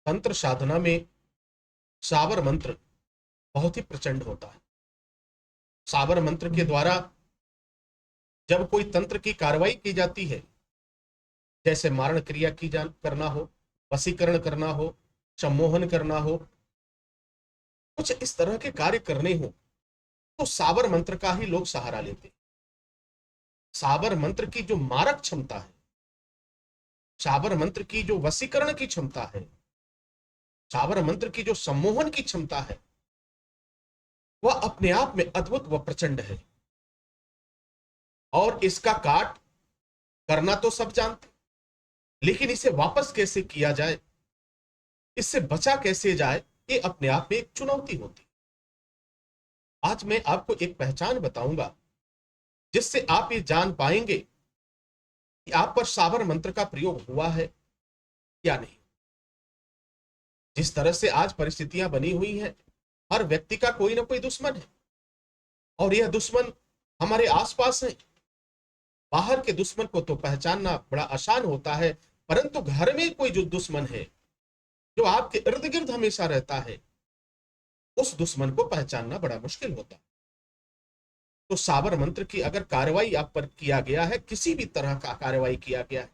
तंत्र साधना में साबर मंत्र बहुत ही प्रचंड होता है। साबर मंत्र के द्वारा जब कोई तंत्र की कार्रवाई की जाती है, जैसे मारण क्रिया की जान करना हो, वशीकरण करना हो, सम्मोहन करना हो, कुछ इस तरह के कार्य करने हो, तो साबर मंत्र का ही लोग सहारा लेते हैं। साबर मंत्र की जो मारक क्षमता है, साबर मंत्र की जो वशीकरण की क्षमता है, साबर मंत्र की जो सम्मोहन की क्षमता है, वह अपने आप में अद्भुत व प्रचंड है। और इसका काट करना तो सब जानते, लेकिन इसे वापस कैसे किया जाए, इससे बचा कैसे जाए, ये अपने आप में एक चुनौती होती है। आज मैं आपको एक पहचान बताऊंगा जिससे आप ये जान पाएंगे कि आप पर साबर मंत्र का प्रयोग हुआ है या नहीं। जिस तरह से आज परिस्थितियां बनी हुई हैं, हर व्यक्ति का कोई ना कोई दुश्मन है, और यह दुश्मन हमारे आसपास है। बाहर के दुश्मन को तो पहचानना बड़ा आसान होता है, परंतु घर में कोई जो दुश्मन है, जो आपके इर्द गिर्द हमेशा रहता है, उस दुश्मन को पहचानना बड़ा मुश्किल होता है। तो साबर मंत्र की अगर कार्रवाई आप पर किया गया है, किसी भी तरह का कार्रवाई किया गया है,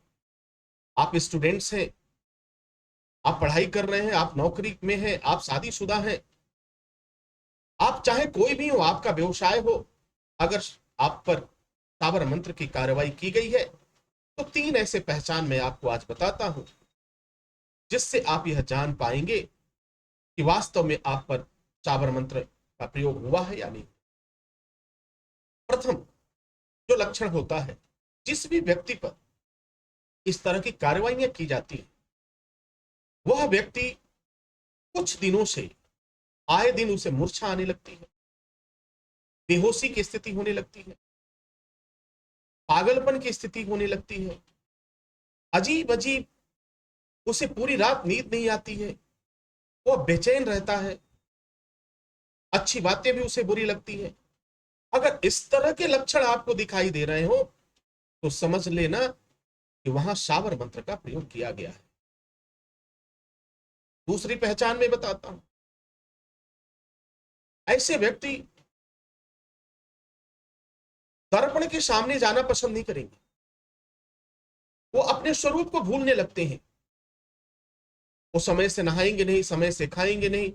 आप स्टूडेंट्स हैं, आप पढ़ाई कर रहे हैं, आप नौकरी में हैं, आप शादीशुदा हैं, आप चाहे कोई भी हो, आपका व्यवसाय हो, अगर आप पर साबर मंत्र की कार्रवाई की गई है, तो 3 ऐसे पहचान मैं आपको आज बताता हूं, जिससे आप यह जान पाएंगे कि वास्तव में आप पर साबर मंत्र का प्रयोग हुआ है या नहीं। प्रथम जो लक्षण होता है, जिस भी व्यक्ति पर इस तरह की कार्रवाइयां की जाती है, वह व्यक्ति कुछ दिनों से आए दिन उसे मूर्छा आने लगती है, बेहोशी की स्थिति होने लगती है, पागलपन की स्थिति होने लगती है, अजीब अजीब उसे पूरी रात नींद नहीं आती है, वह बेचैन रहता है, अच्छी बातें भी उसे बुरी लगती है। अगर इस तरह के लक्षण आपको दिखाई दे रहे हो, तो समझ लेना कि वहां साबर मंत्र का प्रयोग किया गया है। दूसरी पहचान में बताता हूं, ऐसे व्यक्ति दर्पण के सामने जाना पसंद नहीं करेंगे, वो अपने स्वरूप को भूलने लगते हैं, वो समय से नहाएंगे नहीं, समय से खाएंगे नहीं,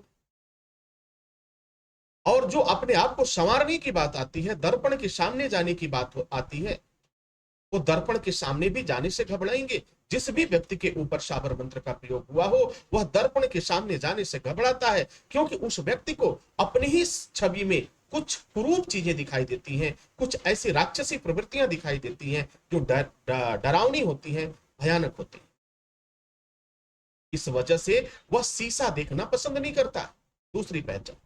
और जो अपने आप को संवारने की बात आती है, दर्पण के सामने जाने की बात आती है, वो दर्पण के सामने भी जाने से घबराएंगे। जिस भी व्यक्ति के ऊपर साबर मंत्र का प्रयोग हुआ हो, वह दर्पण के सामने जाने से घबराता है, क्योंकि उस व्यक्ति को अपनी ही छवि में कुछ कुरूप चीजें दिखाई देती हैं, कुछ ऐसी राक्षसी प्रवृत्तियां दिखाई देती हैं जो डरावनी होती हैं, भयानक होती हैं। इस वजह से वह शीशा देखना पसंद नहीं करता। दूसरी पहचान।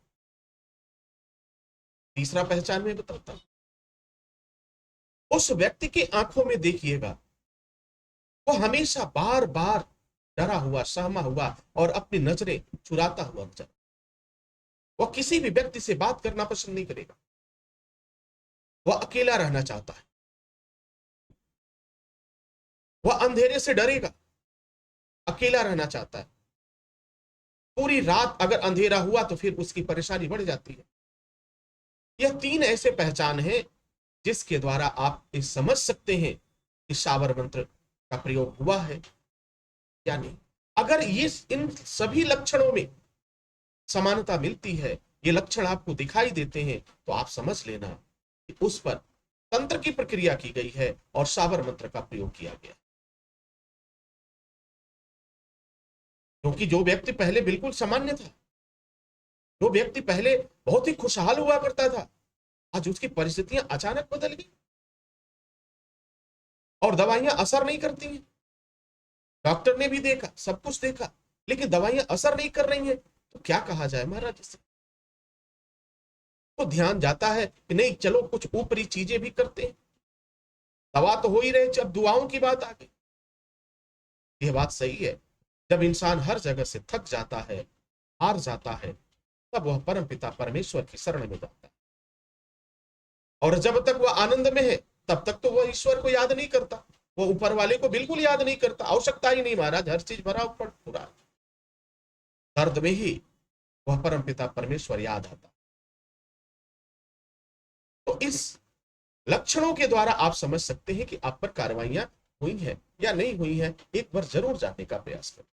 तीसरा पहचान में बताता हूं, उस व्यक्ति की आंखों में देखिएगा, वो हमेशा बार बार डरा हुआ, सहमा हुआ और अपनी नजरें चुराता हुआ नजर। वह किसी भी व्यक्ति से बात करना पसंद नहीं करेगा, वह अकेला रहना चाहता है, वह अंधेरे से डरेगा, अकेला रहना चाहता है। पूरी रात अगर अंधेरा हुआ तो फिर उसकी परेशानी बढ़ जाती है। यह 3 ऐसे पहचान है जिसके द्वारा आप ये समझ सकते हैं कि साबर मंत्र का प्रयोग हुआ है या नहीं। अगर ये इन सभी लक्षणों में समानता मिलती है, ये लक्षण आपको दिखाई देते हैं, तो आप समझ लेना कि उस पर तंत्र की प्रक्रिया की गई है और साबर मंत्र का प्रयोग किया गया। क्योंकि जो व्यक्ति पहले बिल्कुल सामान्य था, जो व्यक्ति पहले बहुत ही खुशहाल हुआ करता था, आज उसकी परिस्थितियां अचानक बदल गई और दवाइयां असर नहीं करती हैं। डॉक्टर ने भी देखा, सब कुछ देखा, लेकिन दवाइयां असर नहीं कर रही हैं, तो क्या कहा जाए महाराज इसे। तो ध्यान जाता है कि नहीं, चलो कुछ ऊपरी चीजें भी करते हैं, दवा तो हो ही रहे, जब दुआओं की बात आ गई। यह बात सही है, जब इंसान हर जगह से थक जाता है, हार जाता है, तब वह परम पिता परमेश्वर की शरण में जाता है, और जब तक वह आनंद में है, तब तक तो वह ईश्वर को याद नहीं करता, वो ऊपर वाले को बिल्कुल याद नहीं करता। आवश्यकता ही नहीं महाराज, हर चीज भरा ऊपर पूरा। दर्द में ही वह परमपिता परमेश्वर याद आता। तो इस लक्षणों के द्वारा आप समझ सकते हैं कि आप पर कार्रवाइयां हुई हैं या नहीं हुई हैं। एक बार जरूर जानने का प्रयास करें।